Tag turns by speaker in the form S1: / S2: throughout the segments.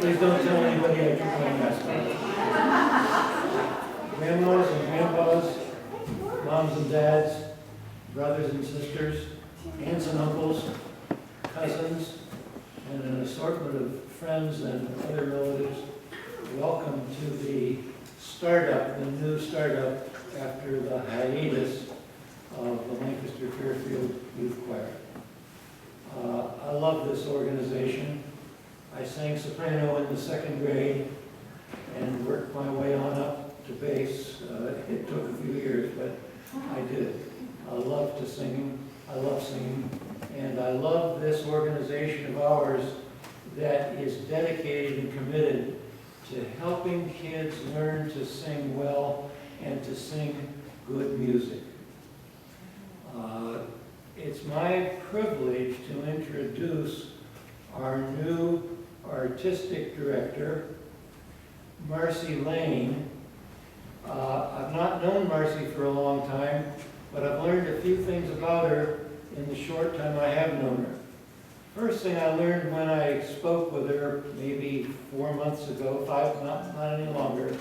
S1: Please don't tell anybody I took my mask off. Grandmas and grandpas, moms and dads, brothers and sisters, aunts and uncles, cousins, and an assortment of friends and other relatives, welcome to the startup, the new startup after the hiatus of the Lancaster-Fairfield Youth Choir. I love this organization. I sang soprano in the 2nd grade and worked my way on up to bass. It took a few years, but I did. I love to sing. I love singing. And I love this organization of ours that is dedicated and committed to helping kids learn to sing well and to sing good music. It's my privilege to introduce our new artistic director, Marcy Layne. I've not known Marcy for a long time, but I've learned a few things about her in the short time I have known her. First thing I learned when I spoke with her maybe 4 months ago, 5, not any longer,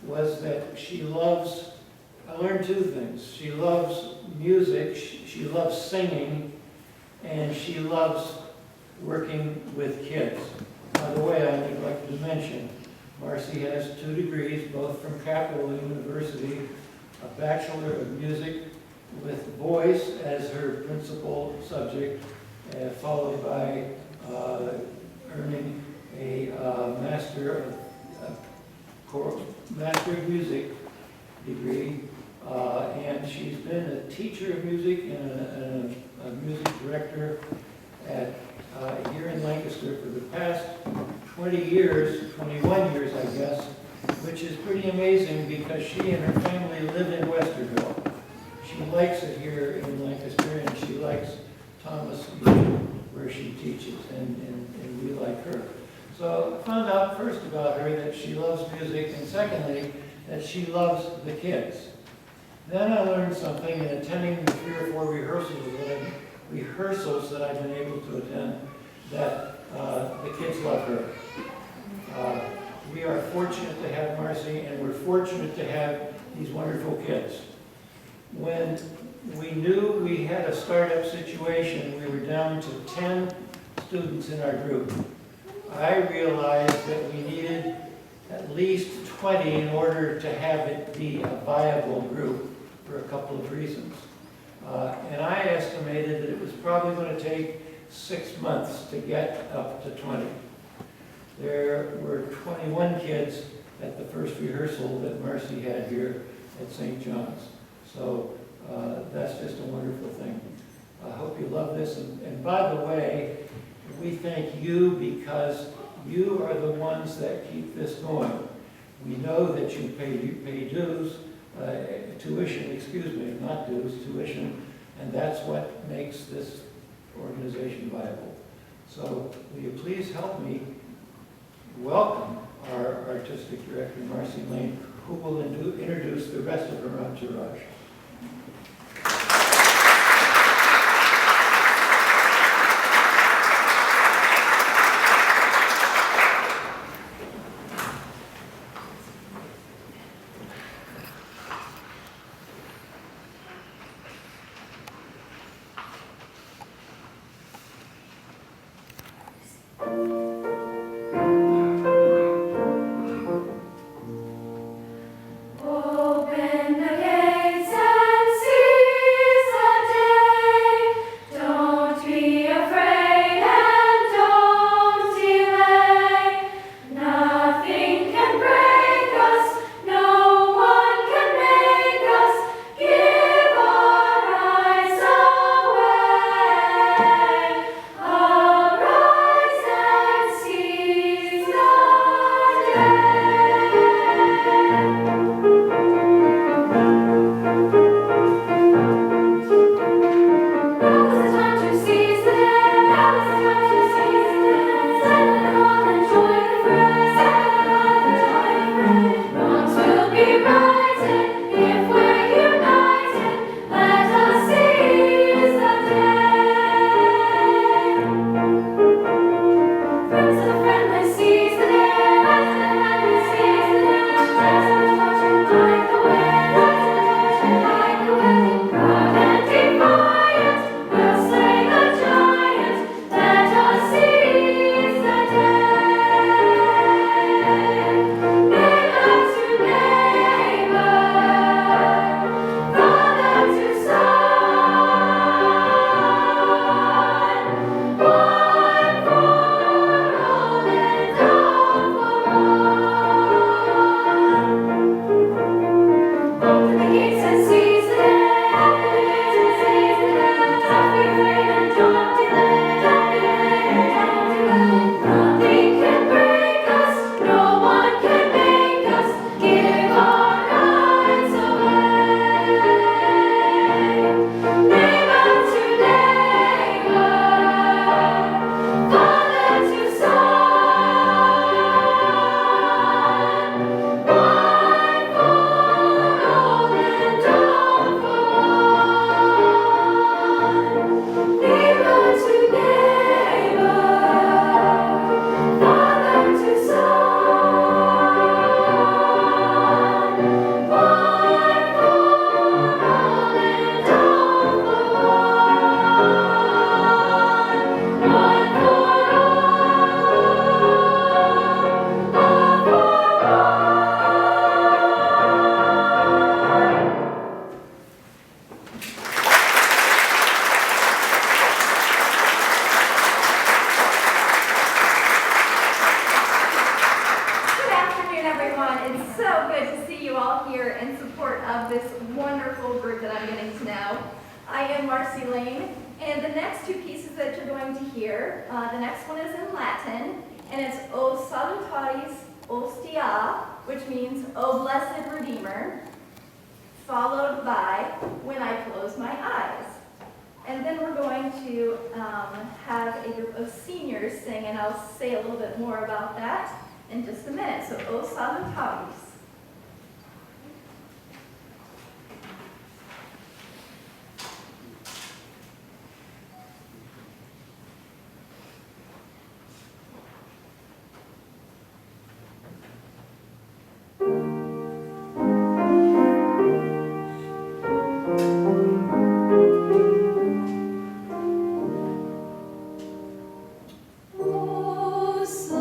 S1: was that she loves, I learned 2 things. She loves music, she loves singing, and she loves working with kids. By the way, I neglected to mention, Marcy has 2 degrees, both from Capital University, a Bachelor of Music with voice as her principal subject, followed by earning a Master of Music degree. And she's been a teacher of music and a music director at here in Lancaster for the past 20 years, 21 years, I guess, which is pretty amazing because she and her family live in Westerville. She likes it here in Lancaster, and she likes Thomas, where she teaches, and we like her. So I found out first about her that she loves music, and secondly, that she loves the kids. Then I learned something in attending the 3 or 4 rehearsals that I've been able to attend, that the kids love her. We are fortunate to have Marcy, and we're fortunate to have these wonderful kids. When we knew we had a startup situation, we were down to 10 students in our group. I realized that we needed at least 20 in order to have it be a viable group for a couple of reasons. And I estimated that it was probably going to take 6 months to get up to 20. There were 21 kids at the first rehearsal that Marcy had here at St. John's. So that's just a wonderful thing. I hope you love this. And by the way, we thank you because you are the ones that keep this going. We know that you pay dues, tuition, not dues, tuition, and that's what makes this organization viable. So will you please help me welcome our artistic director, Marcy Layne, who will introduce the rest of her entourage.
S2: Open the gates and see. I am Marcy Layne, and the next two pieces that you're going to hear, the next one is in Latin, and it's O Salutaris Hostia, which means O Blessed Redeemer, followed by When I Close My Eyes. And then we're going to have a group of seniors sing, and I'll say a little bit more about that in just a minute. So O Salutaris.
S3: O salutaris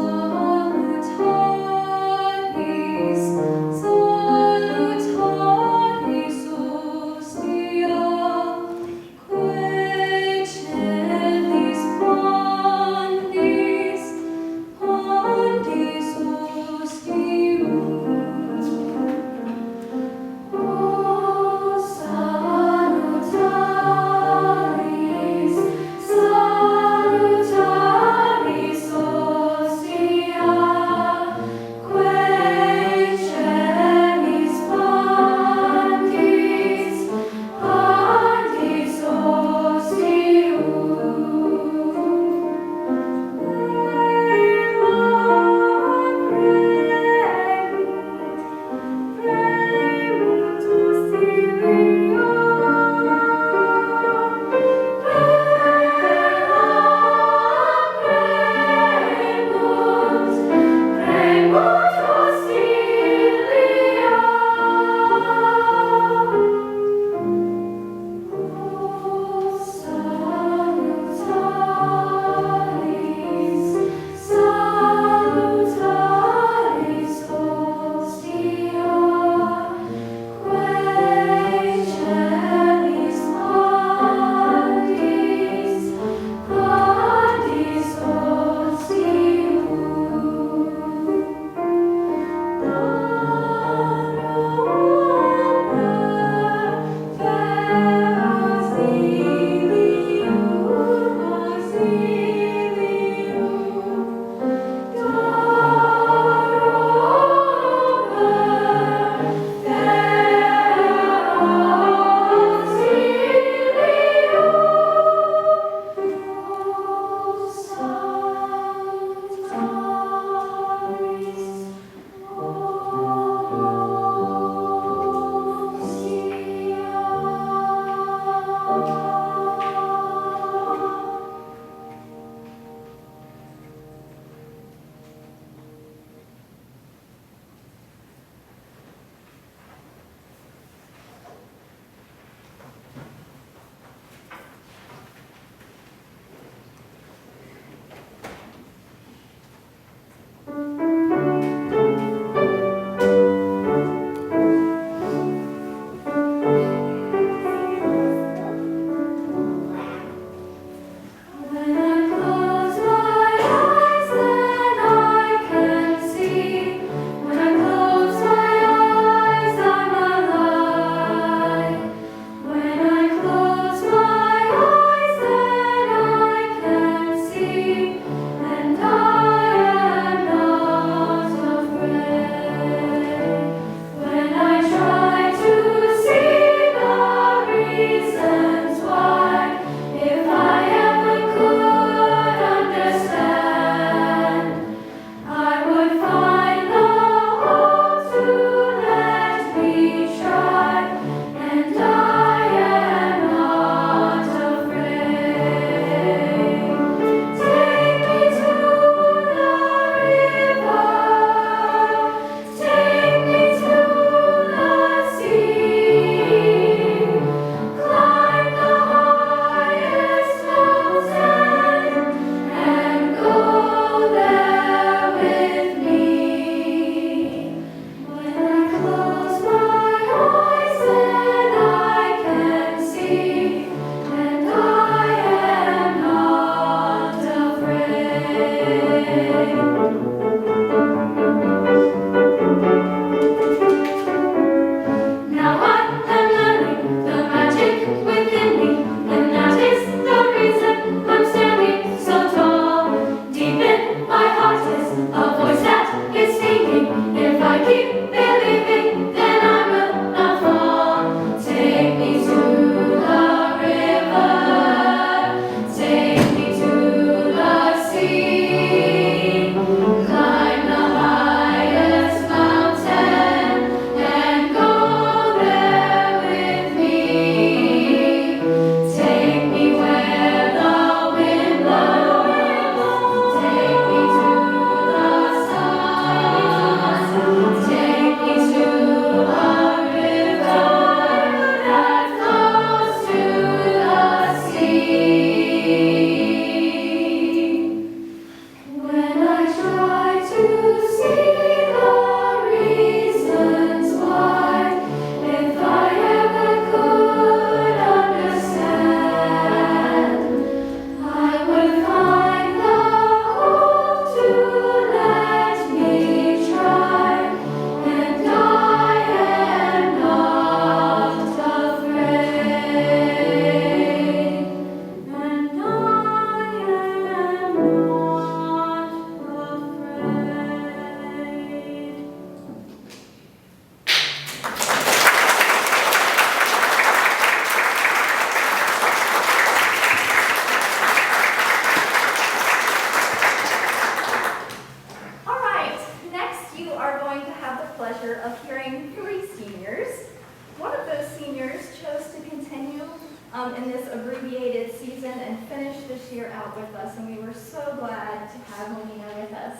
S2: first year out with us, and we were so glad to have Melina with us.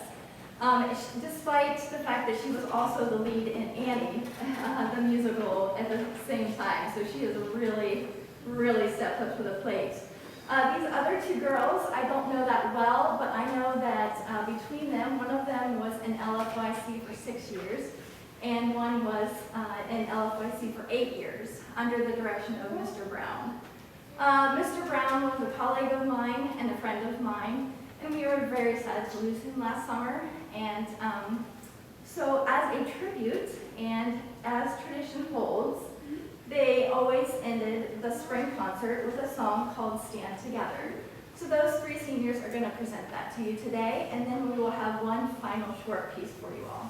S2: Despite the fact that she was also the lead in Annie, the musical, at the same time, so she has really, really stepped up to the plate. These other two girls, I don't know that well, but I know that between them, one of them was in LFYC for 6 years, and one was in LFYC for 8 years, under the direction of Mr. Brown. Mr. Brown was a colleague of mine and a friend of mine, and we were very sad to lose him last summer. And so as a tribute, and as tradition holds, they always ended the spring concert with a song called Stand Together. So those three seniors are going to present that to you today, and then we will have one final short piece for you all.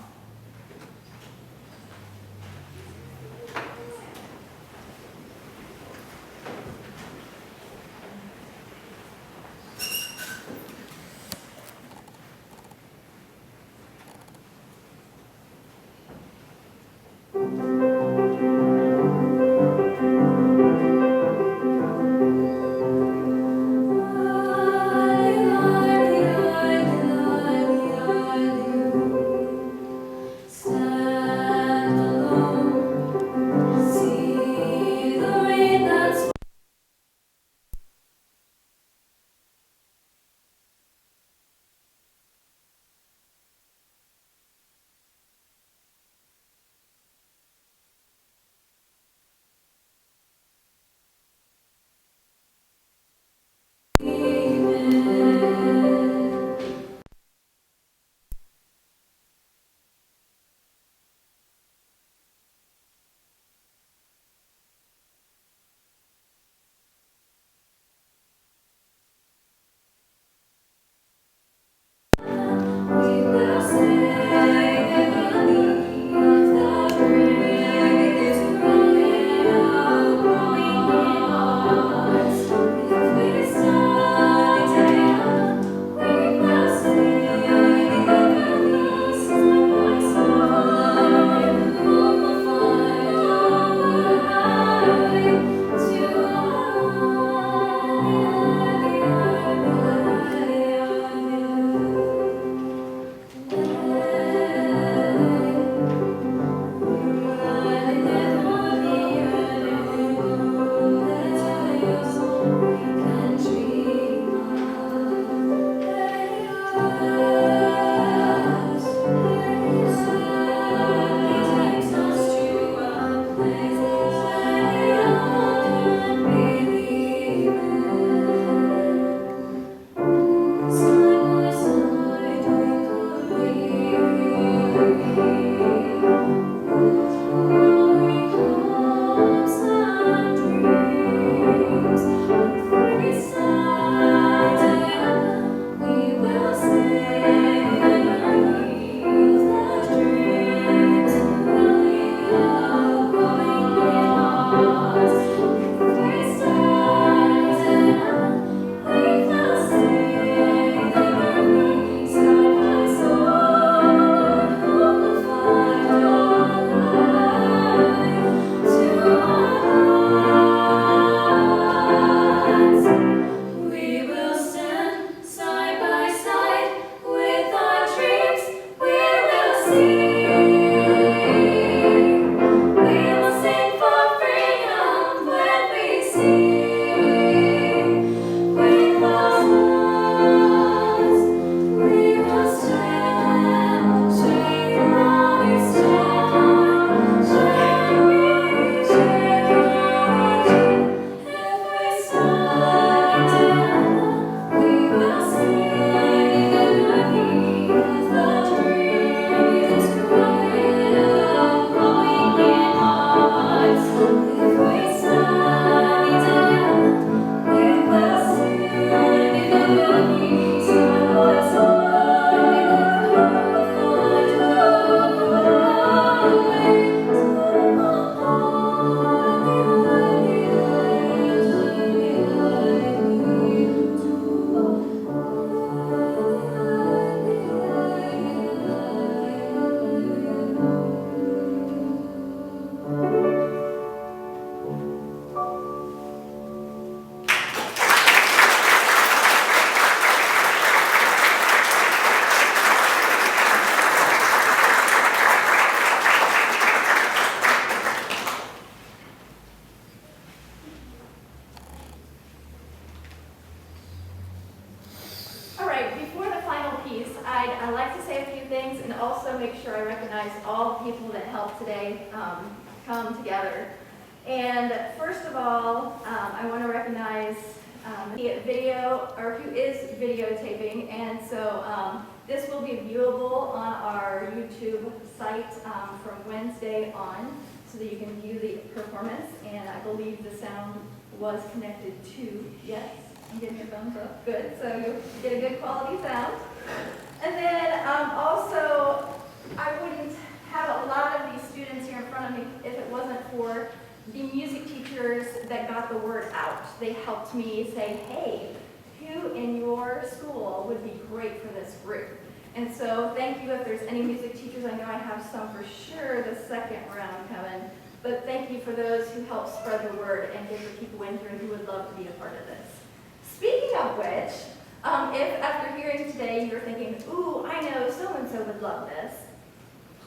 S2: I'd like to say a few things and also make sure I recognize all the people that helped today come together. And first of all, I want to recognize the video, or who is videotaping, and so this will be viewable on our YouTube site from Wednesday on, so that you can view the performance. And I believe the sound was connected to, yes, I'm getting your thumbs up, good, so you'll get a good quality sound. And then also, I wouldn't have a lot of these students here in front of me if it wasn't for the music teachers that got the word out. They helped me say, hey, who in your school would be great for this group? And so thank you if there's any music teachers. I know I have some for sure the second round coming, but thank you for those who helped spread the word and get the people in here who would love to be a part of this. Speaking of which, if after hearing today you're thinking, ooh, I know so-and-so would love this,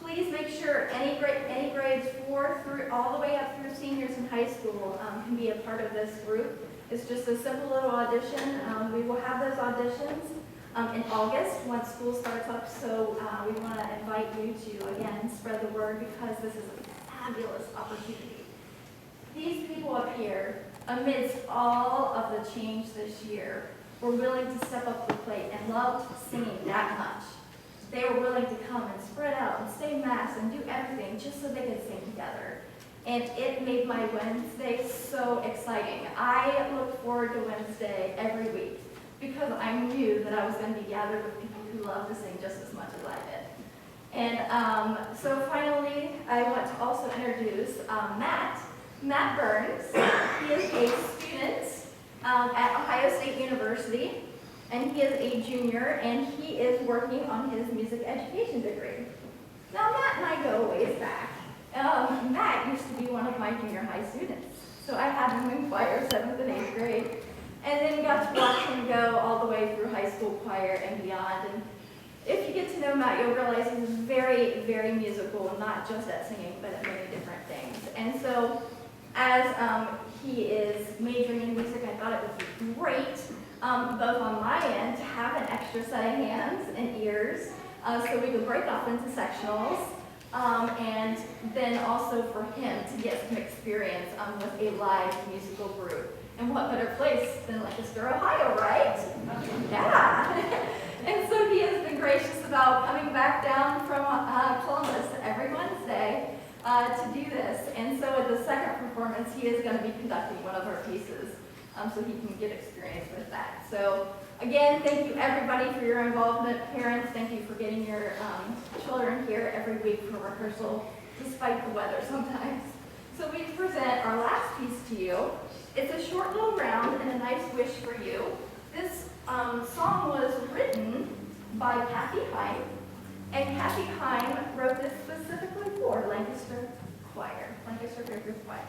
S2: please make sure any grades 4 through all the way up through seniors in high school can be a part of this group. It's just a simple little audition. We will have those auditions in August once school starts up, so we want to invite you to, again, spread the word because this is a fabulous opportunity. These people up here, amidst all of the change this year, were willing to step up to the plate and loved singing that much. They were willing to come and spread out and stay mass and do everything just so they could sing together. And it made my Wednesday so exciting. I looked forward to Wednesday every week because I knew that I was going to be gathered with people who love to sing just as much as I did. And so finally, I want to also introduce Matt Burns. He is a student at Ohio State University. And he is a junior, and he is working on his music education degree. Now, Matt and I go ways back. Matt used to be one of my junior high students. So I had him in choir 7th and 8th grade, and then got to watch him go all the way through high school choir and beyond. And if you get to know Matt, you'll realize he's very, very musical, not just at singing, but at many different things. And so as he is majoring in music, I thought it would be great both on my end, to have an extra set of hands and ears so we could break off into sectionals, and then also for him to get some experience with a live musical group. And what better place than Lancaster, Ohio, right? Yeah. And so he has been gracious about coming back down from Columbus every Wednesday to do this. And so at the second performance, he is going to be conducting one of our pieces. So he can get experience with that. So again, thank you everybody for your involvement. Parents, thank you for getting your children here every week for rehearsal, despite the weather sometimes. So we present our last piece to you. It's a short little round and a nice wish for you. This song was written by Kathy Heim, and Kathy Heim wrote this specifically for Lancaster Choir, Lancaster-Fairfield Choir.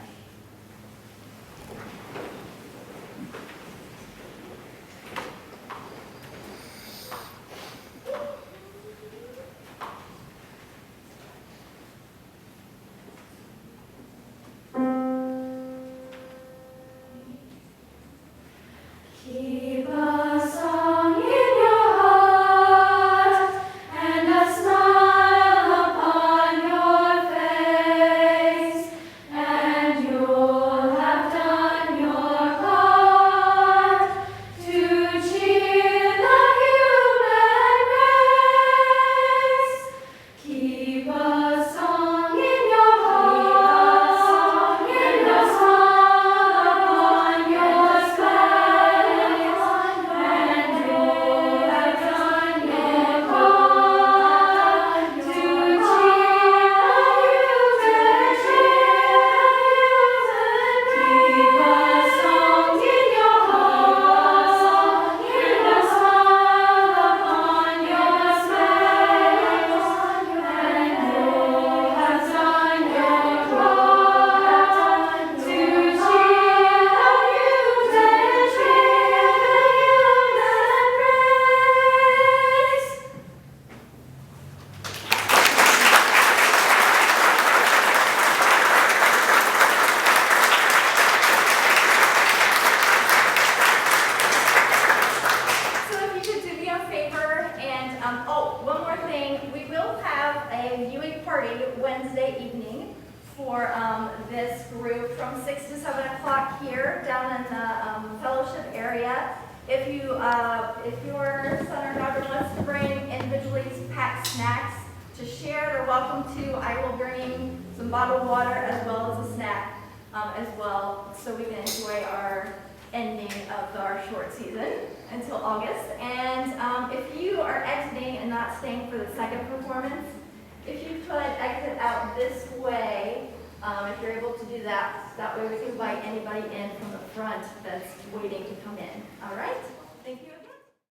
S3: Keep a song in your heart and a smile upon your face, and you'll have done your part.
S2: for this group from 6 to 7 o'clock here down in the fellowship area. If your son or daughter wants to bring individually packed snacks to share, they're welcome to. I will bring some bottled water as well as a snack as well, so we can enjoy our ending of our short season until August. And if you are exiting and not staying for the second performance, if you could exit out this way, if you're able to do that, that way we can invite anybody in from the front that's waiting to come in.